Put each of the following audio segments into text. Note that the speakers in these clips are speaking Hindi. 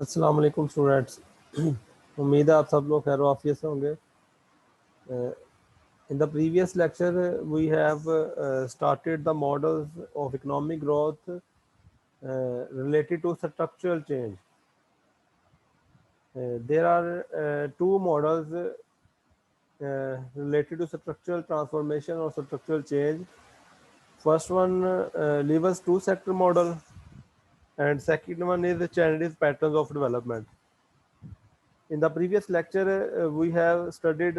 अस्सलाम वालेकुम स्टूडेंट्स। उम्मीद है आप सब लोग खैर आफियत से होंगे। In the previous lecture we have started the models of economic growth related to structural change. There are two models related to structural transformation or structural change. First one Lewis two-sector model, and second one is the Chinese patterns of development. In the previous lecture, we have studied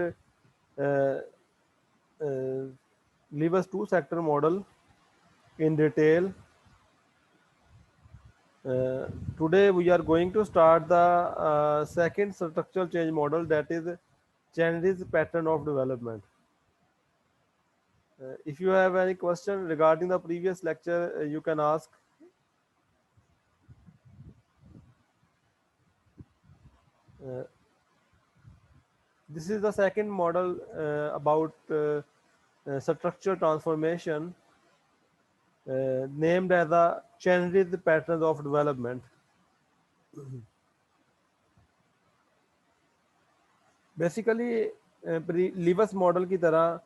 Lewis two-sector model in detail. Today we are going to start the second structural change model, that is Chinese pattern of development. If you have any question regarding the previous lecture, you can ask. Uh, this is the second model about structural transformation, named as the Chinese patterns of development. Basically Lewis model की तरह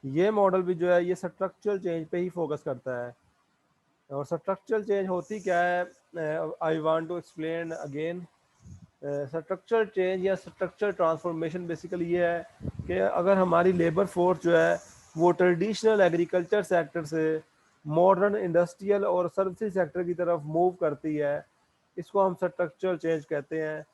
ये मॉडल भी जो है ये स्ट्रक्चरल चेंज पे ही फोकस करता है। और स्ट्रक्चरल चेंज होती क्या है, I want to explain again. Structural change या स्ट्रक्चरल ट्रांसफॉर्मेशन बेसिकली ये है कि अगर हमारी लेबर फोर्स जो है वो ट्रेडिशनल एग्रीकल्चर सेक्टर से मॉडर्न इंडस्ट्रियल और सर्विसेज सेक्टर की तरफ मूव करती है, इसको हम स्ट्रक्चरल चेंज कहते हैं।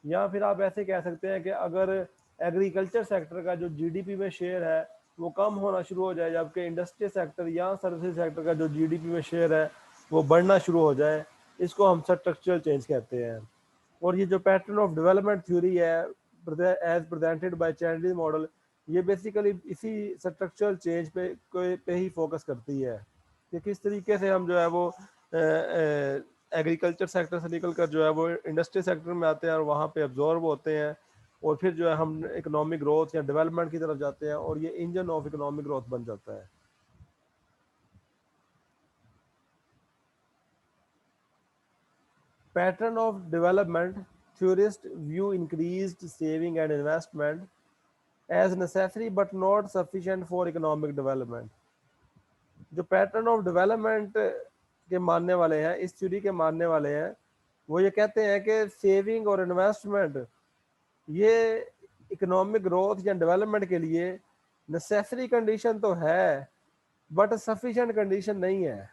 या फिर आप ऐसे कह सकते हैं कि अगर एग्रीकल्चर सेक्टर का जो जीडीपी में शेयर है वो कम होना शुरू हो जाए, जबकि इंडस्ट्रियल सेक्टर या सर्विसेज सेक्टर का जो जीडीपी में शेयर है वो बढ़ना शुरू हो जाए, इसको हम स्ट्रक्चरल चेंज कहते हैं। और ये जो पैटर्न ऑफ डेवलपमेंट थ्योरी है एज प्रेजेंटेड बाय चैंडलिस मॉडल, ये बेसिकली इसी स्ट्रक्चरल चेंज पे ही फोकस करती है कि किस तरीके से हम जो है वो एग्रीकल्चर सेक्टर से निकल कर जो है वो इंडस्ट्रियल सेक्टर में आते हैं और वहाँ पे अब्जॉर्ब होते हैं, और फिर जो है हम इकोनॉमिक ग्रोथ या डेवलपमेंट की तरफ जाते हैं और ये इंजन ऑफ इकोनॉमिक ग्रोथ बन जाता है। Pattern of development theorists view increased saving and investment as necessary but not sufficient for economic development. जो पैटर्न ऑफ डेवलपमेंट के मानने वाले हैं, इस थ्योरी के मानने वाले हैं, वो ये कहते हैं कि सेविंग और इन्वेस्टमेंट ये इकोनॉमिक ग्रोथ या डेवलपमेंट के लिए नेसेसरी कंडीशन तो है बट सफिशिएंट कंडीशन नहीं है।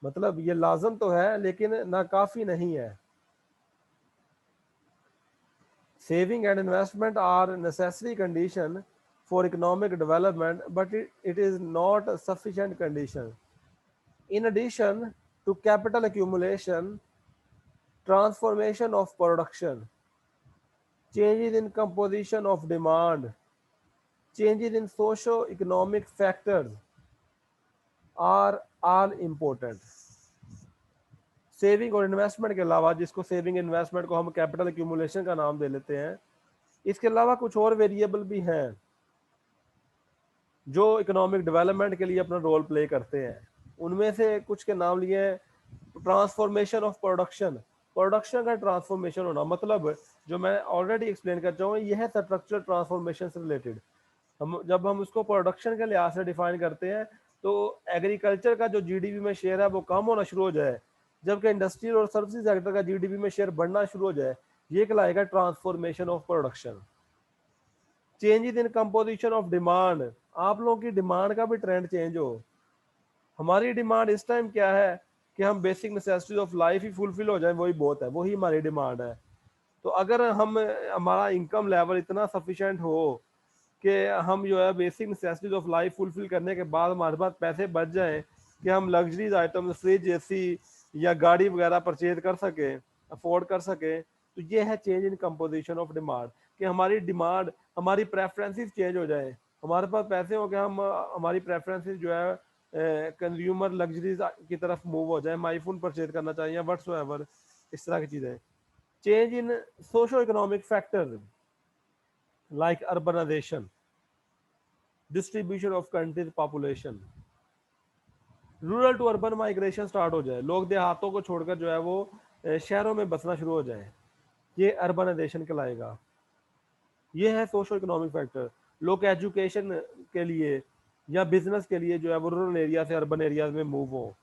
मतलब ये लाजम तो है लेकिन ना काफ़ी नहीं है। Saving and investment are necessary condition for economic development, but it is not a sufficient condition. In addition to capital accumulation, transformation of production, changes in composition of demand, changes in socio-economic factors are all important. Saving और इन्वेस्टमेंट के अलावा, जिसको सेविंग इन्वेस्टमेंट को हम कैपिटल एक्यूमुलेशन का नाम दे लेते हैं, इसके अलावा कुछ और वेरिएबल भी हैं जो इकोनॉमिक डेवलपमेंट के लिए अपना रोल प्ले करते हैं। उनमें से कुछ के नाम लिए ट्रांसफॉर्मेशन ऑफ प्रोडक्शन, प्रोडक्शन का ट्रांसफॉर्मेशन होना, मतलब जो मैं ऑलरेडी एक्सप्लेन कर चुका हूँ, यह है स्ट्रक्चरल ट्रांसफॉर्मेशन से रिलेटेड। जब हम उसको प्रोडक्शन के लिहाज से डिफाइन करते हैं तो एग्रीकल्चर का जो जीडीपी में शेयर है वो कम होना शुरू हो जाए, जबकि इंडस्ट्रियल और सर्विसेज सेक्टर का जीडीपी में शेयर बढ़ना शुरू हो जाए, ये कहलाएगा transformation of production. Changes in composition of demand, आप लोगों की डिमांड का भी ट्रेंड चेंज हो। हमारी डिमांड इस टाइम क्या है कि हम basic necessities of life he fulfil हो जाए, वही बहुत है, वही हमारी डिमांड है। तो अगर हम हमारा इनकम लेवल इतना सफिशिएंट हो कि हम जो है basic necessities of life fulfil करने के बाद हमारे पास पैसे बच जाएं कि हम लग्जरीज आइटम फ्रिज एसी या गाड़ी वगैरह परचेज कर सके, अफोर्ड कर सके, तो ये है change in composition of demand, कि हमारी डिमांड, हमारी प्रेफरेंसेस चेंज हो जाए। हमारे पास पैसे हो कि हम हमारी प्रेफरेंसेस जो है कंज्यूमर लग्जरीज की तरफ मूव हो जाए, हम आईफोन परचेज करना चाहिए या व्हाट्सएवर, इस तरह की चीज़ें। Change in socio economic factor like urbanisation, distribution of countries population, rural to urban migration start हो जाए, लोग देहातों को छोड़कर जो है वो शहरों में बसना शुरू हो जाए, ये अर्बनाइजेशन कहलाएगा। ये है सोशो इकोनॉमिक फैक्टर। लोग एजुकेशन के लिए या बिजनेस के लिए जो है वो रूरल एरिया से अर्बन एरियाज में मूव हो,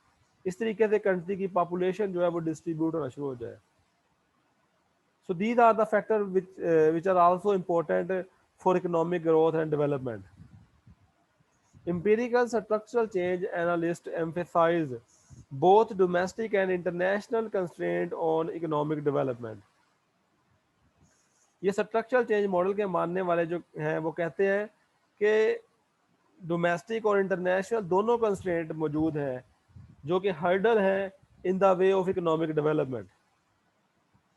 इस तरीके से कंट्री की पॉपुलेशन जो है वो डिस्ट्रीब्यूट होना शुरू हो जाए। So these are the factor which are also important for economic growth and development. Empirical structural change analysts emphasize both domestic and international constraint on economic development. ये स्ट्रक्चरल चेंज मॉडल के मानने वाले जो हैं वो कहते हैं कि डोमेस्टिक और इंटरनेशनल दोनों कंस्ट्रेंट मौजूद हैं जो कि हर्डल हैं in the way of economic development.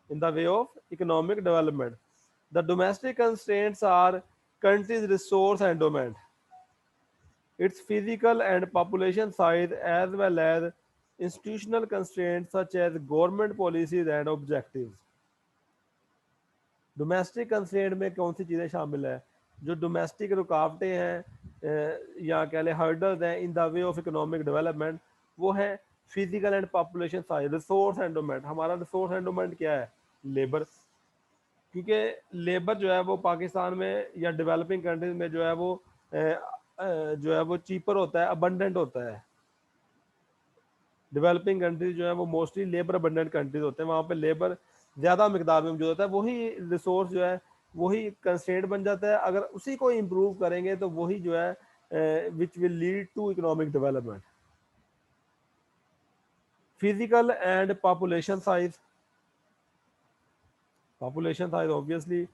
In the way of economic development the domestic constraints are countries resource endowment, its physical and population size, as well as institutional constraints such as government policies and objectives. Domestic constraint में कौन सी चीज़ें शामिल है? जो डोमेस्टिक रुकावटें हैं या कह लें हर्डल्स हैं in the way of economic development, वो है physical and population size, resource endowment. हमारा रिसोर्स एंडोमेंट क्या है? लेबर। क्योंकि लेबर जो है वो पाकिस्तान में या डेवलपिंग कंट्रीज में जो है वो जो है वो चीपर होता है, अबंडेंट होता है। डेवलपिंग कंट्रीज जो है वो मोस्टली लेबर अबंडेंट कंट्रीज होते हैं, वहाँ पे लेबर ज़्यादा मिकदार में मौजूद होता है। वही रिसोर्स जो है वही कंस्ट्रेंट बन जाता है। अगर उसी को इम्प्रूव करेंगे तो वही जो है which will lead to economic development. Physical and population size. Population size obviously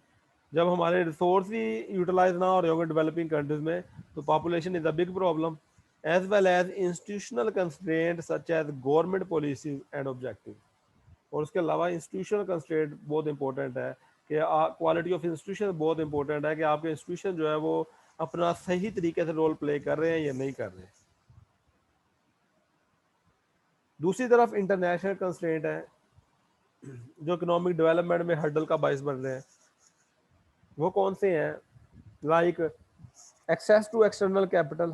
जब हमारे रिसोर्स ही यूटिलाइज ना हो रहे होंगे डेवलपिंग कंट्रीज में तो population is a big problem, as well as institutional constraint such as government policies and objective. और उसके अलावा इंस्टीट्यूशनल कंस्ट्रेंट बहुत इंपॉर्टेंट है कि क्वालिटी ऑफ इंस्टीट्यूशन बहुत इंपॉर्टेंट है कि आपके इंस्टीट्यूशन जो है वो अपना सही तरीके से रोल प्ले कर रहे हैं या नहीं कर रहे हैं। दूसरी तरफ इंटरनेशनल कंस्ट्रेंट है जो इकोनॉमिक डेवलपमेंट में हर्डल का बायस बन रहे हैं। वो कौन से हैं? Like access to external capital,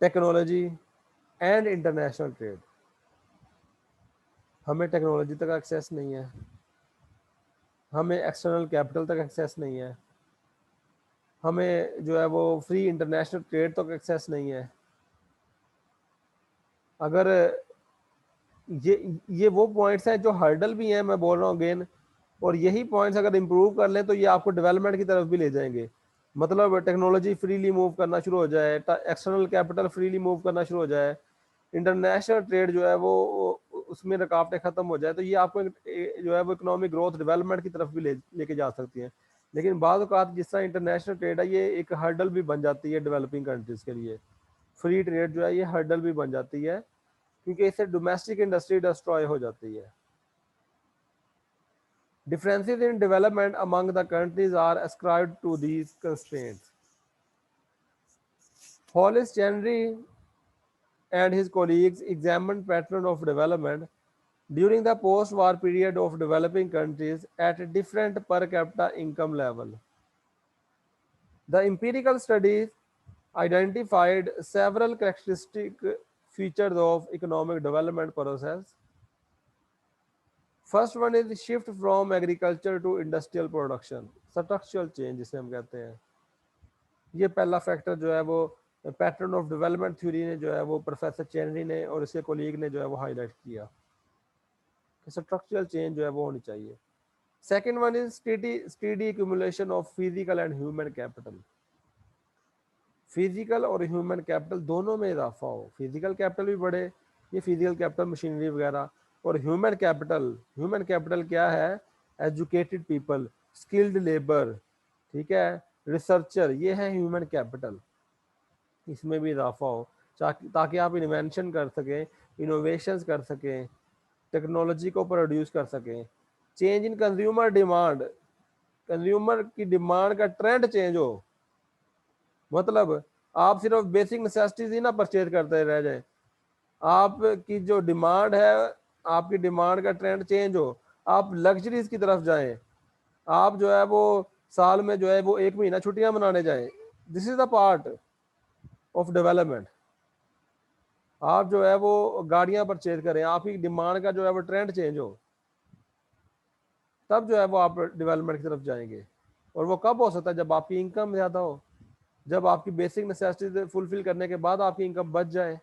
technology and international trade. हमें टेक्नोलॉजी तक एक्सेस नहीं है, हमें एक्सटर्नल कैपिटल तक एक्सेस नहीं है, हमें जो है वो फ्री इंटरनेशनल ट्रेड तक एक्सेस नहीं है। अगर ये वो पॉइंट्स हैं जो हर्डल भी हैं, मैं बोल रहा हूँ अगेन, और यही पॉइंट्स अगर इम्प्रूव कर लें तो ये आपको डेवलपमेंट की तरफ भी ले जाएंगे। मतलब टेक्नोलॉजी फ्रीली मूव करना शुरू हो जाए, एक्सटर्नल कैपिटल फ्रीली मूव करना शुरू हो जाए, इंटरनेशनल ट्रेड जो है वो उसमें रुकावटें खत्म हो जाए, तो ये आपको जो है वो इकोनॉमिक ग्रोथ डेवलपमेंट की तरफ भी लेके जा सकती हैं। लेकिन बाद औक़ात जिस तरह इंटरनेशनल ट्रेड है ये एक हर्डल भी बन जाती है डेवलपिंग कंट्रीज़ के लिए। फ्री ट्रेड जो है ये हर्डल भी बन जाती है क्योंकि इससे डोमेस्टिक इंडस्ट्री डिस्ट्रॉय हो जाती है। Differences in development among the countries are ascribed to these constraints. Hollis Chenry and his colleagues examined pattern of development during the post-war period of developing countries at different per capita income level. The empirical studies identified several characteristic features of economic development process. First one is shift from agriculture to industrial production, structural change जिसे हम कहते हैं। ये पहला फैक्टर जो है वो पैटर्न ऑफ डेवलपमेंट थ्योरी ने जो है वो प्रोफेसर चेनरी ने और इसके कोलीग ने जो है वो हाईलाइट किया कि स्ट्रक्चरल चेंज जो है वो होनी चाहिए। Second one is steady accumulation of physical and human capital. Physical और ह्यूमन कैपिटल दोनों में इजाफा हो, फिजिकल कैपिटल भी बढ़े, ये फिजिकल कैपिटल मशीनरी वगैरह, और ह्यूमन कैपिटल क्या है? एजुकेटेड पीपल, स्किल्ड लेबर, ठीक है, रिसर्चर, ये है ह्यूमन कैपिटल। इसमें भी इजाफा हो ताकि आप इन्वेंशन कर सकें, इनोवेशंस कर सकें, टेक्नोलॉजी को प्रोड्यूस कर सकें। Change in consumer demand, consumer की डिमांड का ट्रेंड चेंज हो। मतलब आप सिर्फ बेसिक नेसेसिटीज ही ना परचेज करते रह जाए, आपकी जो डिमांड है, आपकी डिमांड का ट्रेंड चेंज हो, आप लग्जरीज की तरफ जाएं, आप जो है वो साल में जो है वो 1 महीना छुट्टियां मनाने जाएं। This is the part of development. आप जो है वो गाड़ियां परचेज करें, आपकी डिमांड का जो है वो ट्रेंड चेंज हो, तब जो है वो आप डेवलपमेंट की तरफ जाएंगे। और वो कब हो सकता है? जब आपकी इनकम ज़्यादा हो, जब आपकी बेसिक नेसेसिटीज फुलफिल करने के बाद आपकी इनकम बच जाए।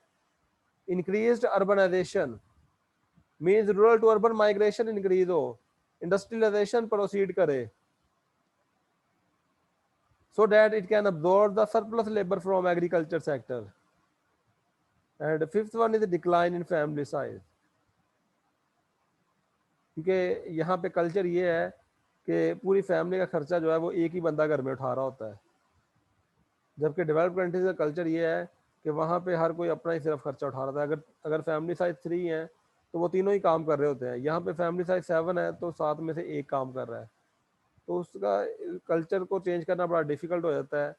Increased urbanisation means rural to urban migration increase हो, इंडस्ट्रियलाइजेशन प्रोसीड करे, so that it can absorb the surplus labor from agriculture sector. And fifth one is the decline in family size, क्योंकि यहाँ पे कल्चर ये है कि पूरी फैमिली का खर्चा जो है वो एक ही बंदा घर में उठा रहा होता है, जबकि डेवलप कंट्रीज का कल्चर ये है कि वहाँ पे हर कोई अपना ही सिर्फ खर्चा उठा रहा था। अगर अगर फैमिली साइज 3 है तो वो तीनों ही काम कर रहे होते हैं। यहाँ पे फैमिली साइज 7 है तो 7 में से एक काम कर रहा है। तो उसका कल्चर को चेंज करना बड़ा डिफिकल्ट हो जाता है,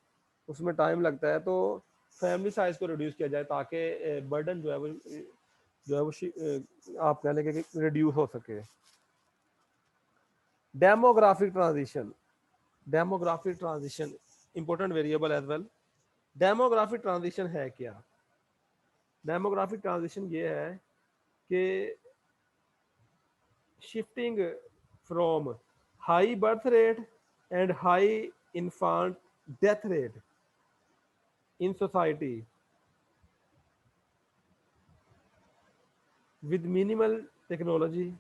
उसमें टाइम लगता है। तो फैमिली साइज को रिड्यूस किया जाए ताकि बर्डन जो है वो आप कह लेंगे कि रिड्यूस हो सके। Demographic transition important variable as well. Demographic transition है क्या? डेमोग्राफिक ट्रांजिशन ये है कि shifting from high birth rate and high infant death rate in society with minimal technology,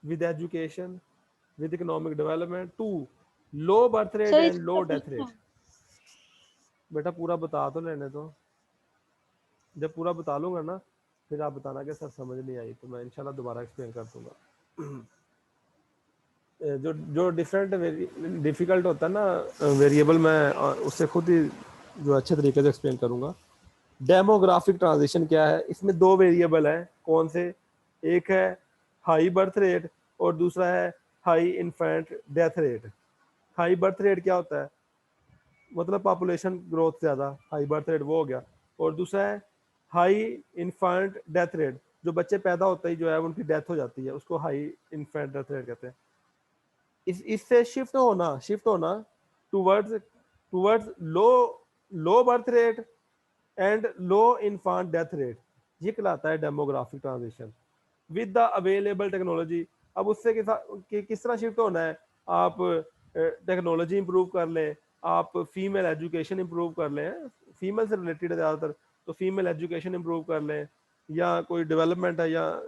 with education, with economic development to low birth rate sir and इसका low कुछ death rate। बेटा पूरा बता तो लेने दो, जब पूरा बता लूंगा ना फिर आप बताना कि सर समझ नहीं आई, तो मैं इंशाल्लाह दोबारा एक्सप्लेन कर दूंगा। जो जो डिफरेंट डिफिकल्ट होता है ना वेरिएबल, मैं उससे खुद ही जो अच्छे तरीके से एक्सप्लेन करूंगा। डेमोग्राफिक ट्रांजिशन क्या है? इसमें दो वेरिएबल हैं। कौन से? एक है हाई बर्थ रेट और दूसरा है high infant death rate. High birth rate क्या होता है? मतलब पॉपुलेशन ग्रोथ ज़्यादा, हाई बर्थ रेट वो हो गया। और दूसरा है हाई इन्फेंट डेथ रेट, जो बच्चे पैदा होते ही जो है उनकी डेथ हो जाती है, उसको हाई इन्फेंट डेथ रेट कहते हैं। इससे शिफ्ट होना towards towards low birth rate and low infant death rate, ये कहलाता है demographic transition with the available technology. अब उससे किस तरह शिफ्ट होना है? आप टेक्नोलॉजी इंप्रूव कर लें, आप फीमेल एजुकेशन इंप्रूव कर लें, फीमेल से रिलेटेड है ज़्यादातर, तो फीमेल एजुकेशन इंप्रूव कर लें, या कोई डेवलपमेंट है, या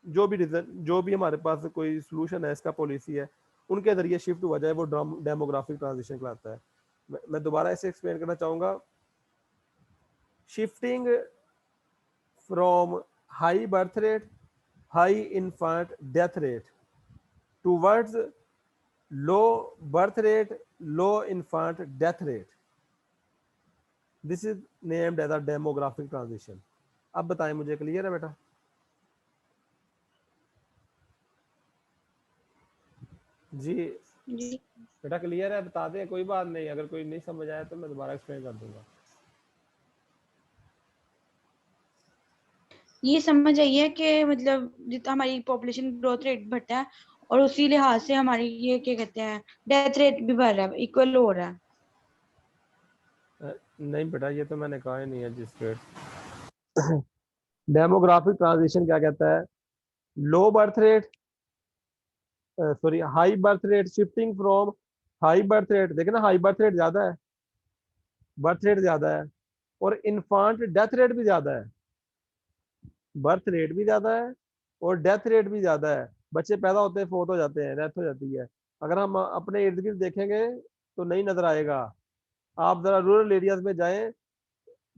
जो भी रीज़न, जो भी हमारे पास कोई सोल्यूशन है, इसका पॉलिसी है, उनके ज़रिए शिफ्ट हुआ जाए, वो डेमोग्राफिक ट्रांजिशन कहलाता है। मैं दोबारा इसे एक्सप्लेन करना चाहूँगा। Shifting from high birth rate, high infant death rate towards low birth rate, low infant death rate. This is named as a demographic transition. अब बताएं मुझे, क्लियर है बेटा? जी जी बेटा क्लियर है? बता दें, कोई बात नहीं, अगर कोई नहीं समझ आया तो मैं दोबारा एक्सप्लेन कर दूंगा। ये समझ आई है कि मतलब जितना हमारी पॉपुलेशन ग्रोथ रेट बढ़ता है और उसी लिहाज से हमारी ये क्या कहते हैं डेथ रेट भी बढ़ रहा है, इक्वल हो रहा है। नहीं बेटा, ये तो मैंने कहा ही नहीं है जिस रेट। डेमोग्राफिक ट्रांजिशन क्या कहता है? लो birth rate, sorry high birth rate, shifting from high birth rate, देखे ना हाई बर्थ रेट ज्यादा है, बर्थ रेट ज्यादा है, और इन्फांट डेथ रेट भी ज्यादा है। बर्थ रेट भी ज्यादा है और डेथ रेट भी ज्यादा है, बच्चे पैदा होते हैं, फोत हो जाते हैं, डेथ हो जाती है। अगर हम अपने इर्द गिर्द देखेंगे तो नहीं नजर आएगा। आप जरा रूरल एरियाज में जाएं,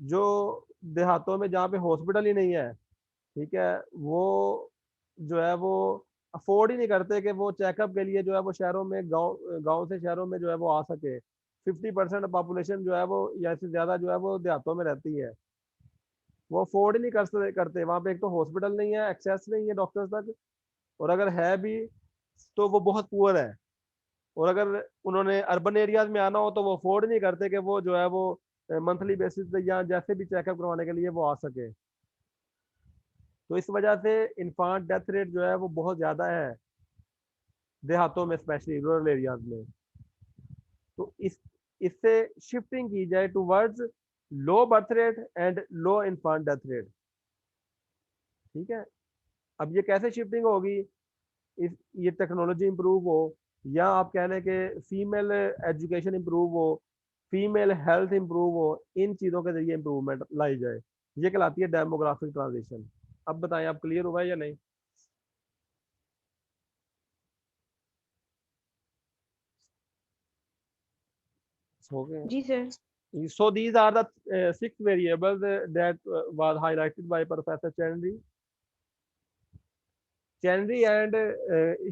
जो देहातों में जहाँ पे हॉस्पिटल ही नहीं है, ठीक है, वो जो है वो अफोर्ड ही नहीं करते कि वो चेकअप के लिए जो है वो शहरों में, गांव गांव से शहरों में जो है वो आ सके। 50% पॉपुलेशन जो है वो या इससे ज्यादा जो है वो देहातों में रहती है। वो अफोर्ड ही नहीं करते वहाँ पे। एक तो हॉस्पिटल नहीं है, एक्सेस नहीं है डॉक्टर्स तक, और अगर है भी तो वो बहुत पुअर है। और अगर उन्होंने अर्बन एरियाज में आना हो तो वो अफोर्ड नहीं करते कि वो जो है वो मंथली बेसिस पे या जैसे भी चेकअप करवाने के लिए वो आ सके। तो इस वजह से इन्फांट डेथ रेट जो है वो बहुत ज़्यादा है देहातों में, स्पेशली रूरल एरियाज में। तो इससे शिफ्टिंग की जाए towards low birth rate and low infant death rate. ठीक है। अब ये कैसे शिफ्टिंग होगी, इस ये टेक्नोलॉजी इंप्रूव हो, या आप कह लें कि फीमेल एजुकेशन इंप्रूव हो, फीमेल हेल्थ इंप्रूव हो, इन चीज़ों के जरिए इंप्रूवमेंट लाई जाए, ये कहलाती है डेमोग्राफिक ट्रांजिशन। अब बताएं आप क्लियर हुआ है या नहीं? हो गए। जी sir. So these are the six variables that was highlighted by Professor Chandri. Chandri and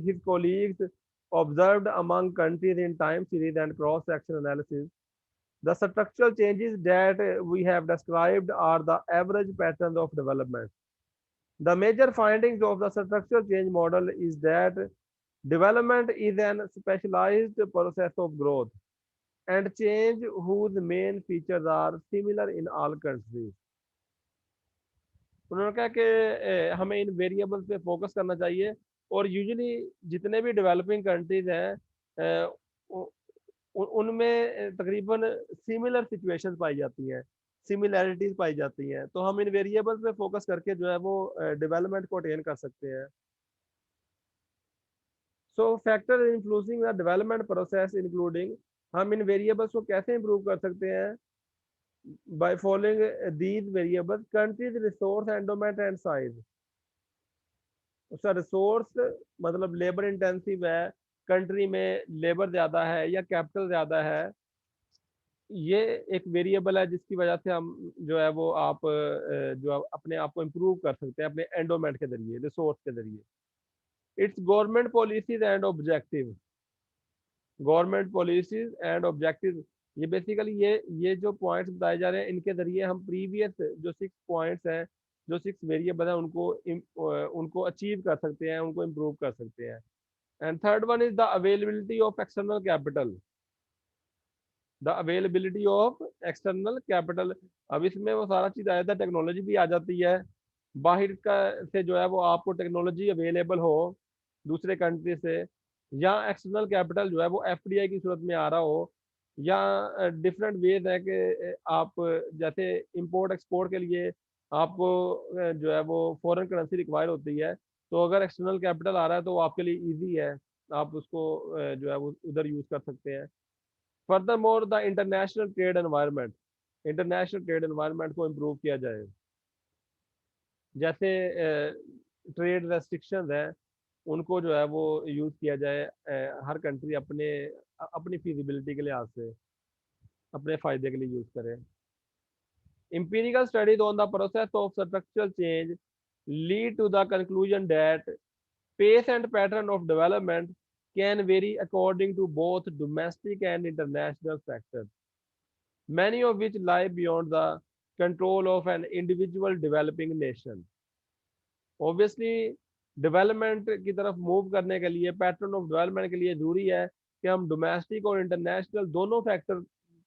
his colleagues observed among countries in time series and cross-section analysis. The structural changes that we have described are the average patterns of development. The major findings of the structural change model is that development is an specialized process of growth and change whose main features are similar in all countries. उन्होंने कहा कि हमें इन वेरिएबल्स पे फोकस करना चाहिए, और यूजुअली जितने भी डेवलपिंग कंट्रीज हैं उनमें तकरीबन सिमिलर सिचुएशंस पाई जाती हैं, सिमिलैरिटीज पाई जाती हैं, तो हम इन वेरिएबल्स पे फोकस करके जो है वो डेवलपमेंट को अटेन कर सकते हैं। So factor influencing the development process including, हम इन वेरिएबल्स को कैसे इंप्रूव कर सकते हैं, by following these variables, countries resource endowment and size. उसका रिसोर्स मतलब लेबर इंटेंसिव है, कंट्री में लेबर ज़्यादा है या कैपिटल ज़्यादा है, ये एक वेरिएबल है जिसकी वजह से हम जो है वो आप जो अपने आप को इम्प्रूव कर सकते हैं अपने एंडोमेंट के जरिए, रिसोर्स के जरिए। It's government policies and objective, government policies and objective, ये बेसिकली ये जो पॉइंट्स बताए जा रहे हैं इनके जरिए हम प्रीवियस जो 6 पॉइंट्स हैं, जो 6 वेरिएबल है उनको अचीव कर सकते हैं, उनको इम्प्रूव कर सकते हैं। And third one is the availability of external capital, the availability of external capital. अब इसमें वो सारा चीज़ आ जाता है, टेक्नोलॉजी भी आ जाती है, बाहर का से जो है वो आपको टेक्नोलॉजी अवेलेबल हो दूसरे कंट्री से, या एक्सटर्नल कैपिटल जो है वो एफडीआई की सूरत में आ रहा हो, या डिफरेंट वेज है कि आप जैसे इंपोर्ट एक्सपोर्ट के लिए आपको जो है वो फॉरेन करेंसी रिक्वायर होती है, तो अगर एक्सटर्नल कैपिटल आ रहा है तो वो आपके लिए ईजी है, आप उसको जो है वो उधर यूज़ कर सकते हैं। Furthermore the international trade environment, international trade environment को इम्प्रूव किया जाए, जैसे ट्रेड रेस्ट्रिक्शंस हैं उनको जो है वो यूज़ किया जाए, हर कंट्री अपने अपनी फीजिबिलिटी के लिहाज से अपने फ़ायदे के लिए यूज़ करे। Empirical studies on the process of structural change lead to the conclusion that pace and pattern of development can vary according to both domestic and international factors, many of which lie beyond the control of an individual developing nation. Obviously, development की तरफ मूव करने के लिए, पैटर्न ऑफ डेवलपमेंट के लिए ज़रूरी है कि हम डोमेस्टिक और इंटरनेशनल दोनों फैक्टर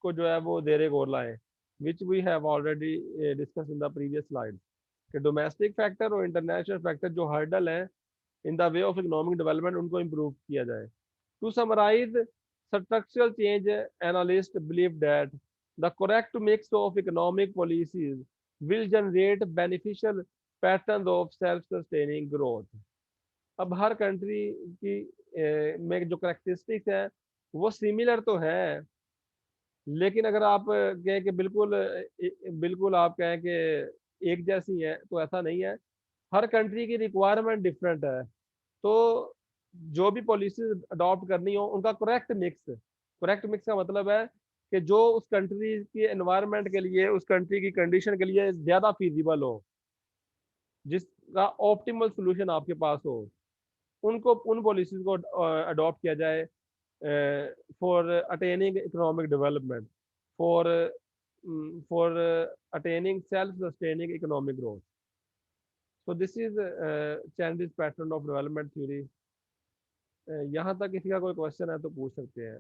को जो है वो देरे गौर लाएं, which we have already discuss in the previous slide, कि डोमेस्टिक फैक्टर और इंटरनेशनल फैक्टर जो हर्डल हैं in the way of economic development उनको इम्प्रूव किया जाए। To summarise, structural change analyst believe that the correct mix of economic policies will generate beneficial pattern of self sustaining growth. अब हर कंट्री की में जो करेक्टरिस्टिक्स है वो सिमिलर तो है, लेकिन अगर आप कहें कि बिल्कुल आप कहें कि एक जैसी है तो ऐसा नहीं है, हर कंट्री की रिक्वायरमेंट डिफरेंट है, तो जो भी पॉलिसीज अडॉप्ट करनी हो उनका करेक्ट मिक्स का मतलब है कि जो उस कंट्री की एनवायरनमेंट के लिए, उस कंट्री की कंडीशन के लिए ज़्यादा फीजिबल हो, जिसका ऑप्टिमल सोल्यूशन आपके पास हो, उनको उन पॉलिसीज को अडॉप्ट किया जाए for attaining economic development, for for attaining self sustaining economic growth. So this is Chenery's pattern of development theory. यहाँ तक किसी का कोई क्वेश्चन है तो पूछ सकते हैं।